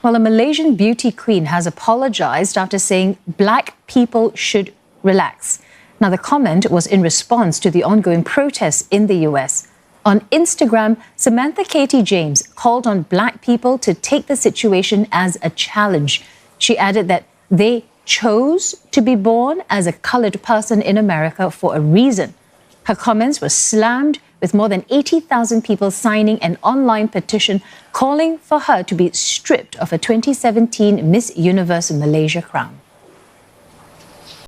Well, a Malaysian beauty queen has apologised after saying black people should relax. Now, the comment was in response to the ongoing protests in the US. On Instagram, Samantha Katie James called on black people to take the situation as a challenge. She added that they chose to be born as a coloured person in America for a reason. Her comments were slammed, with more than 80,000 people signing an online petition calling for her to be stripped of her 2017 Miss Universe Malaysia crown.